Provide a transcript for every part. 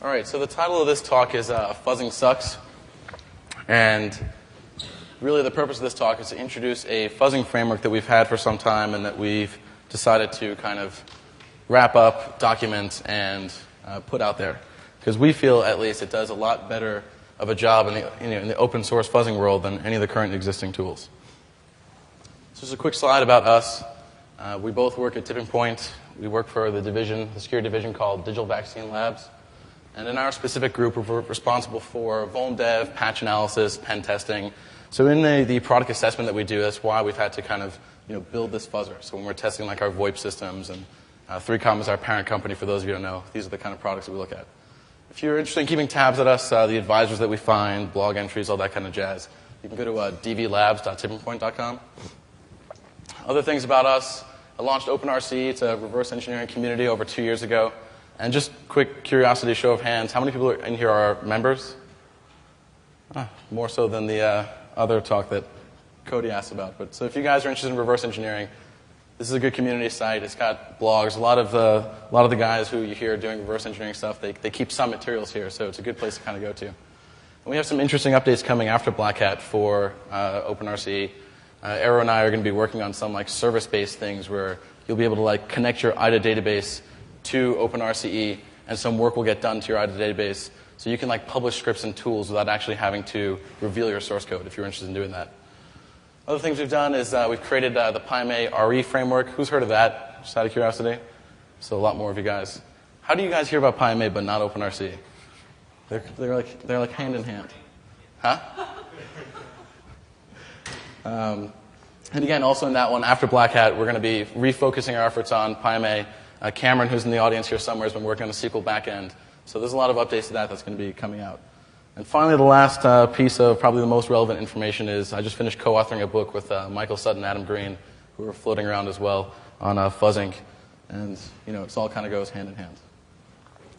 All right, so the title of this talk is Fuzzing Sucks. And really the purpose of this talk is to introduce a fuzzing framework that we've had for some time and that we've decided to kind of wrap up, document, and put out there. Because we feel, at least, it does a lot better of a job in the open source fuzzing world than any of the current existing tools. So just a quick slide about us. We both work at Tipping Point. We work for the security division called Digital Vaccine Labs. And in our specific group, we're responsible for vuln dev, patch analysis, pen testing. So in the product assessment that we do, that's why we've had to kind of build this fuzzer. So when we're testing like our VoIP systems, and 3Com is our parent company, for those of you who don't know, these are the kind of products that we look at. If you're interested in keeping tabs at us, the advisors that we find, blog entries, all that kind of jazz, you can go to dvlabs.tippingpoint.com. Other things about us, I launched OpenRC. It's a reverse engineering community over 2 years ago. And just quick curiosity, show of hands, how many people in here are members? More so than the other talk that Cody asked about. But so if you guys are interested in reverse engineering, this is a good community site. It's got blogs. A lot of the guys who you hear doing reverse engineering stuff, they keep some materials here, so it's a good place to kind of go to. And we have some interesting updates coming after BlackHat for OpenRC. Arrow and I are going to be working on some like service-based things where you'll be able to like connect your IDA database to OpenRCE, and some work will get done to your IDA database, so you can like publish scripts and tools without actually having to reveal your source code if you're interested in doing that. Other things we've done is we've created the PyMay RE framework. Who's heard of that? Just out of curiosity. So a lot more of you guys. How do you guys hear about PyMay but not OpenRCE? They're like hand in hand. Huh? And again, also in that one, after BlackHat, we're going to be refocusing our efforts on PyMay. Cameron, who's in the audience here somewhere, has been working on a SQL backend. So there's a lot of updates to that that's going to be coming out. And finally, the last piece of probably the most relevant information is I just finished co-authoring a book with Michael Sutton and Adam Green, who are floating around as well, on fuzzing. And, it all kind of goes hand in hand.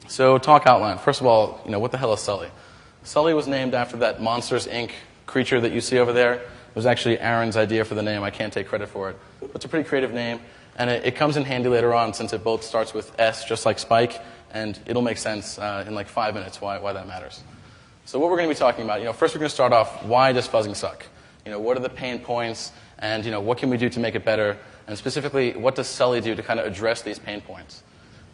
So talk outline. First of all, what the hell is Sully? Sully was named after that Monsters, Inc. creature that you see over there. It was actually Aaron's idea for the name. I can't take credit for it. But it's a pretty creative name. And it comes in handy later on since it both starts with S, just like Spike, and it'll make sense in like 5 minutes why that matters. So what we're going to be talking about, first we're going to start off, why does fuzzing suck? What are the pain points, and what can we do to make it better? And specifically, what does Sully do to kind of address these pain points?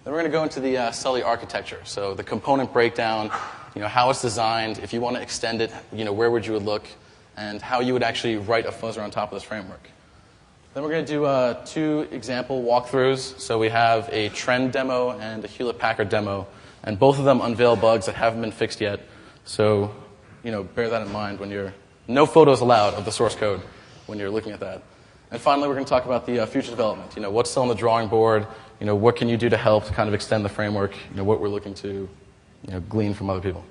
Then we're going to go into the Sully architecture, so the component breakdown, how it's designed, if you want to extend it, where would you look, and how you would actually write a fuzzer on top of this framework. Then we're going to do 2 example walkthroughs. So we have a Trend demo and a Hewlett-Packard demo, and both of them unveil bugs that haven't been fixed yet. So, bear that in mind when you're no photos allowed of the source code when you're looking at that. And finally, we're going to talk about the future development. What's still on the drawing board? What can you do to help to kind of extend the framework? What we're looking to glean from other people.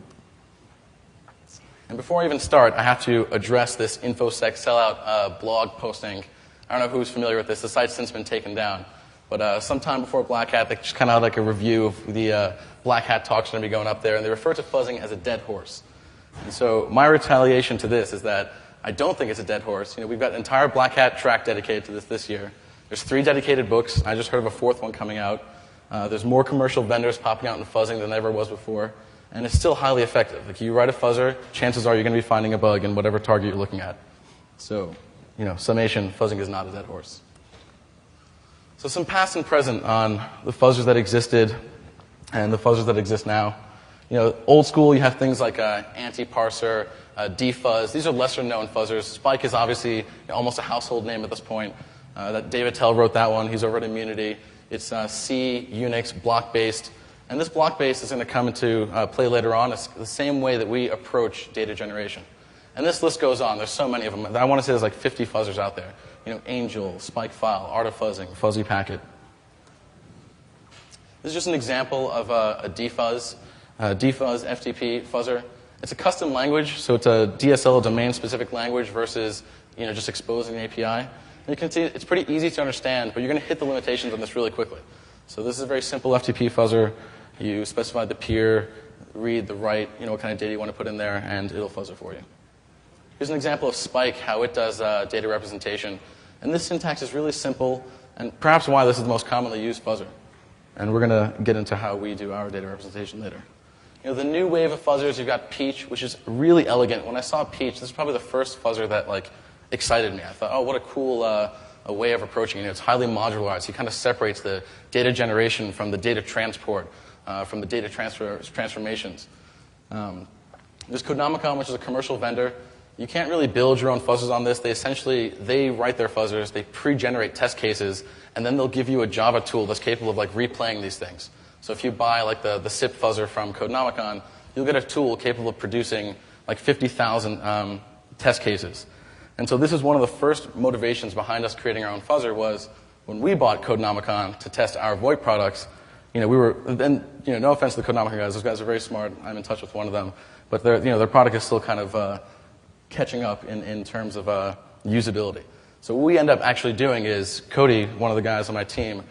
And before I even start, I have to address this InfoSec sellout blog posting. I don't know who's familiar with this. The site's since been taken down. But sometime before BlackHat, they just kind of had like a review of the BlackHat talks going to be going up there, and they refer to fuzzing as a dead horse. And so my retaliation to this is that I don't think it's a dead horse. We've got an entire BlackHat track dedicated to this year. There's 3 dedicated books. I just heard of a 4th one coming out. There's more commercial vendors popping out in fuzzing than there ever was before. And it's still highly effective. Like you write a fuzzer, chances are you're going to be finding a bug in whatever target you're looking at. So, summation, fuzzing is not a dead horse. So some past and present on the fuzzers that existed and the fuzzers that exist now. Old school, you have things like anti-parser, defuzz. These are lesser known fuzzers. Spike is obviously almost a household name at this point. That David Tell wrote that one. He's over at Immunity. It's C, Unix, block-based. And this block-based is going to come into play later on. It's the same way that we approach data generation. And this list goes on. There's so many of them. I want to say there's like 50 fuzzers out there. Angel, Spike File, Art of Fuzzing, Fuzzy Packet. This is just an example of a defuzz, defuzz FTP fuzzer. It's a custom language, so it's a DSL domain-specific language versus just exposing the API. And you can see it's pretty easy to understand, but you're going to hit the limitations on this really quickly. So this is a very simple FTP fuzzer. You specify the peer, read, the write, what kind of data you want to put in there, and it'll fuzz it for you. Here's an example of Spike, how it does data representation. And this syntax is really simple, and perhaps why this is the most commonly used fuzzer. And we're going to get into how we do our data representation later. The new wave of fuzzers, you've got Peach, which is really elegant. When I saw Peach, this is probably the first fuzzer that excited me. I thought, oh, what a cool a way of approaching it. It's highly modularized. He kind of separates the data generation from the data transport, from the data transformations. There's Codenomicon, which is a commercial vendor. You can't really build your own fuzzers on this. They write their fuzzers, they pre-generate test cases, and then they'll give you a Java tool that's capable of replaying these things. So if you buy the SIP fuzzer from Codenomicon, you'll get a tool capable of producing 50,000 test cases. And so this is one of the first motivations behind us creating our own fuzzer was when we bought Codenomicon to test our VoIP products, we were, then, no offense to the Codenomicon guys, those guys are very smart. I'm in touch with one of them. But their product is still kind of catching up in terms of usability. So what we end up actually doing is Cody, one of the guys on my team,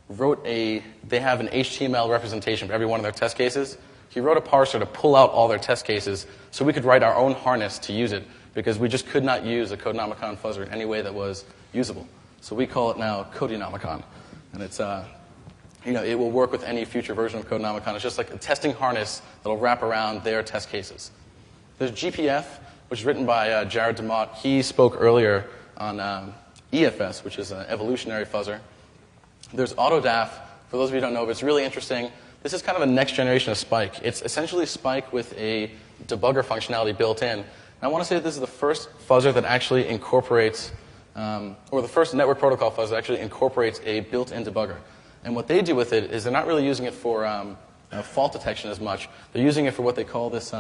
they have an HTML representation for every one of their test cases. He wrote a parser to pull out all their test cases so we could write our own harness to use it because we just could not use a Codenomicon fuzzer in any way that was usable. So we call it now Codenomicon. And it's, it will work with any future version of Codenomicon. It's just like a testing harness that will wrap around their test cases. There's GPF, which is written by Jared DeMott. He spoke earlier on EFS, which is an evolutionary fuzzer. There's AutoDAF. For those of you who don't know, but it's really interesting. This is kind of a next generation of Spike. It's essentially Spike with a debugger functionality built in. And I want to say that this is the first fuzzer that actually incorporates, or the first network protocol fuzzer that actually incorporates a built-in debugger. And what they do with it is they're not really using it for fault detection as much. They're using it for what they call this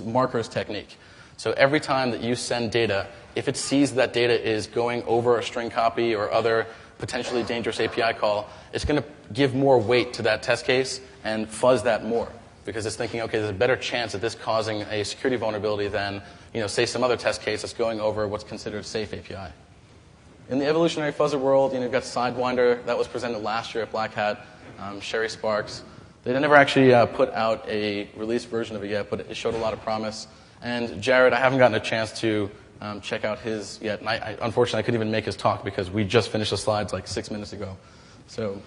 markers technique. So every time that you send data, if it sees that data is going over a string copy or other potentially dangerous API call, it's going to give more weight to that test case and fuzz that more because it's thinking, okay, there's a better chance of this causing a security vulnerability than, say some other test case that's going over what's considered safe API. In the evolutionary fuzzer world, you've got Sidewinder. That was presented last year at BlackHat. Sherry Sparks. They never actually put out a released version of it yet, but it showed a lot of promise. And Jared, I haven't gotten a chance to check out his yet. And unfortunately, I couldn't even make his talk because we just finished the slides 6 minutes ago. So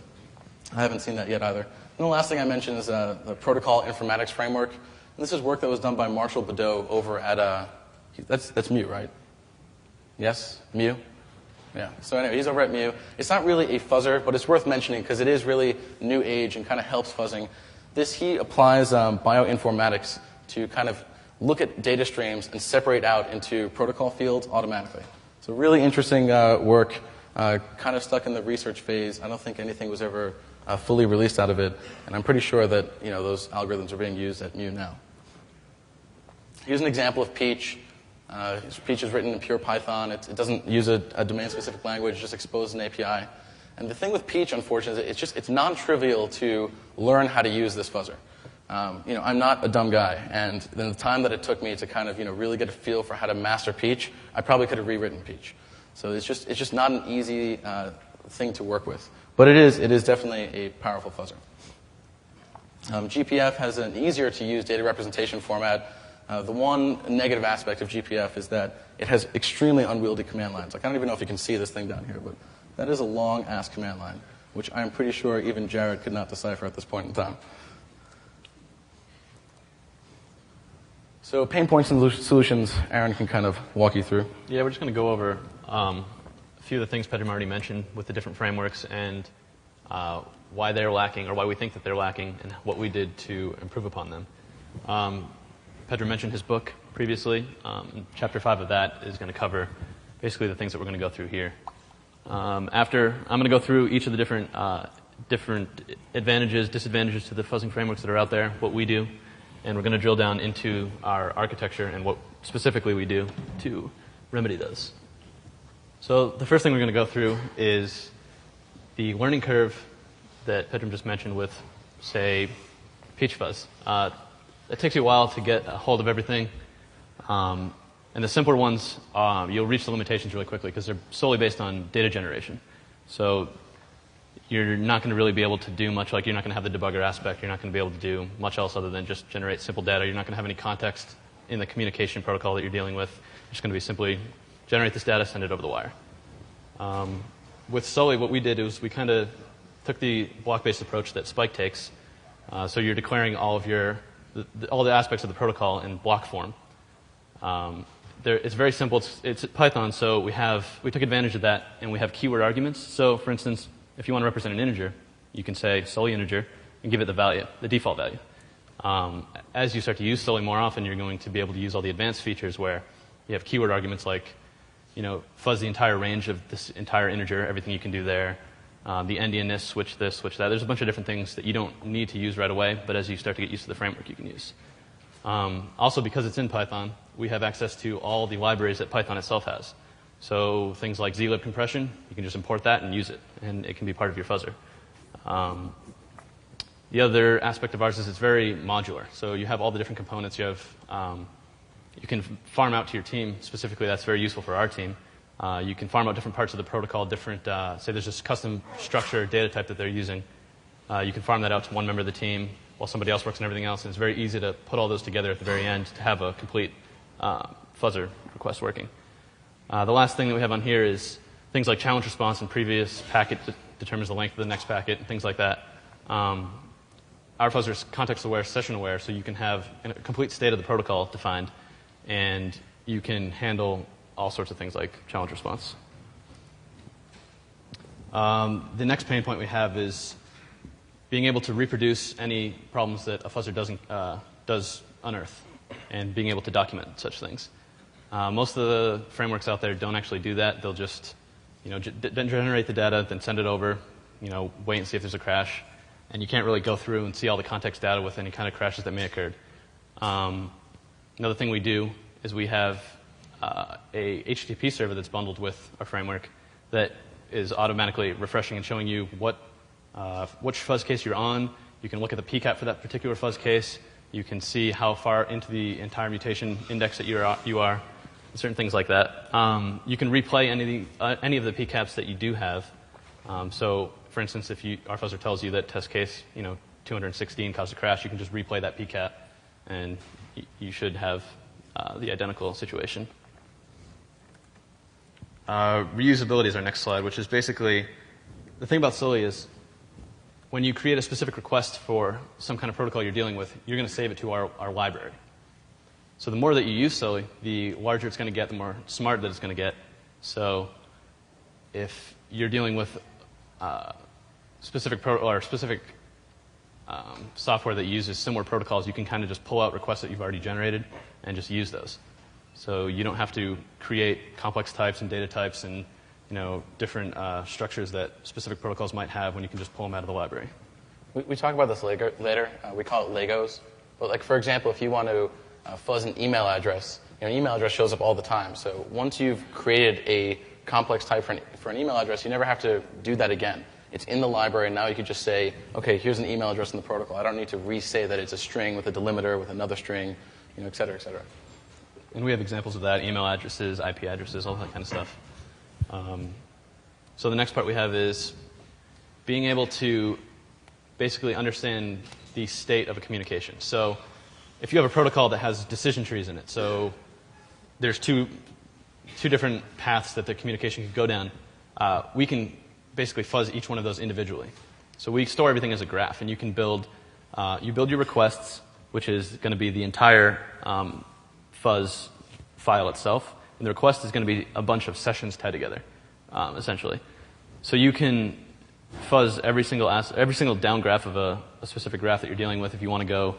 I haven't seen that yet either. And the last thing I mentioned is the protocol informatics framework. And this is work that was done by Marshall Badeau over at, that's Mu, right? Yes? Mu? Yeah. So anyway, he's over at Mu. It's not really a fuzzer, but it's worth mentioning because it is really new age and kind of helps fuzzing. He applies bioinformatics to kind of look at data streams and separate out into protocol fields automatically. So really interesting work, kind of stuck in the research phase. I don't think anything was ever fully released out of it, and I'm pretty sure that those algorithms are being used at Mu now. Here's an example of Peach. Peach is written in pure Python. It doesn't use a domain-specific language, it just exposes an API. And the thing with Peach, unfortunately, is it's non-trivial to learn how to use this fuzzer. I'm not a dumb guy, and the time that it took me to kind of really get a feel for how to master Peach, I probably could have rewritten Peach. So it's just not an easy thing to work with. But it is definitely a powerful fuzzer. GPF has an easier to use data representation format. The one negative aspect of GPF is that it has extremely unwieldy command lines. I don't even know if you can see this thing down here, but that is a long-ass command line, which I'm pretty sure even Jared could not decipher at this point in time. So pain points and solutions, Aaron can kind of walk you through. Yeah, we're just going to go over a few of the things Pedram already mentioned with the different frameworks and why they're lacking, or why we think that they're lacking, and what we did to improve upon them. Pedram mentioned his book previously. Chapter 5 of that is going to cover basically the things that we're going to go through here. After, I'm going to go through each of the different advantages, disadvantages to the fuzzing frameworks that are out there, what we do, and we're going to drill down into our architecture and what specifically we do to remedy those. So the first thing we're going to go through is the learning curve that Pedram just mentioned with, say, Peach Fuzz. It takes you a while to get a hold of everything. And the simpler ones, you'll reach the limitations really quickly because they're solely based on data generation. So you're not going to really be able to do much, like you're not going to have the debugger aspect. You're not going to be able to do much else other than just generate simple data. You're not going to have any context in the communication protocol that you're dealing with. It's going to be simply generate this data, send it over the wire. With Sully, what we did is we kind of took the block-based approach that Spike takes. So you're declaring all of your all the aspects of the protocol in block form. It's very simple. It's Python, so we took advantage of that, and we have keyword arguments. So, for instance, if you want to represent an integer, you can say Sully integer and give it the value, the default value. As you start to use Sully more often, you're going to be able to use all the advanced features where you have keyword arguments like, fuzz the entire range of this entire integer, everything you can do there. The endianness, switch this, switch that. There's a bunch of different things that you don't need to use right away, but as you start to get used to the framework, you can use. Also, because it's in Python, we have access to all the libraries that Python itself has. So things like zlib compression, you can just import that and use it, and it can be part of your fuzzer. The other aspect of ours is it's very modular. So you have all the different components. You can farm out to your team. Specifically, that's very useful for our team. You can farm out different parts of the protocol, say there's this custom structure data type that they're using. You can farm that out to one member of the team while somebody else works on everything else. And it's very easy to put all those together at the very end to have a complete fuzzer request working. The last thing that we have on here is things like challenge response and previous packet determines the length of the next packet and things like that. Our fuzzer is context-aware, session-aware, so you can have a complete state of the protocol defined, and you can handle all sorts of things like challenge response. The next pain point we have is being able to reproduce any problems that a fuzzer does unearth, and being able to document such things. Most of the frameworks out there don't actually do that. They'll just generate the data, then send it over, wait and see if there's a crash. And you can't really go through and see all the context data with any kind of crashes that may occur. Another thing we do is we have a HTTP server that's bundled with our framework that is automatically refreshing and showing you which fuzz case you're on. You can look at the PCAP for that particular fuzz case. You can see how far into the entire mutation index that you are, and certain things like that. You can replay any of the PCAPs that you do have. So, for instance, if our fuzzer tells you that test case 216 caused a crash, you can just replay that PCAP, and you should have the identical situation. Reusability is our next slide, which is basically the thing about Sully is when you create a specific request for some kind of protocol you're dealing with, you're going to save it to our library. So the more that you use Sully, the larger it's going to get, the more smart that it's going to get. So if you're dealing with specific software that uses similar protocols, you can kind of just pull out requests that you've already generated and just use those. So you don't have to create complex types and data types and different structures that specific protocols might have when you can just pull them out of the library. We talk about this later. We call it Legos. But for example, if you want to fuzz an email address, an email address shows up all the time. So once you've created a complex type for an email address, you never have to do that again. It's in the library, and now you can just say, okay, here's an email address in the protocol. I don't need to re-say that it's a string with a delimiter with another string, et cetera, et cetera. And we have examples of that, email addresses, IP addresses, all that kind of stuff. So the next part we have is being able to basically understand the state of a communication. So if you have a protocol that has decision trees in it, so there's two different paths that the communication could go down, we can basically fuzz each one of those individually. So we store everything as a graph, and you can build your requests, which is going to be the entire fuzz file itself, and the request is going to be a bunch of sessions tied together, essentially. So you can fuzz every single down graph of a specific graph that you're dealing with if you want to go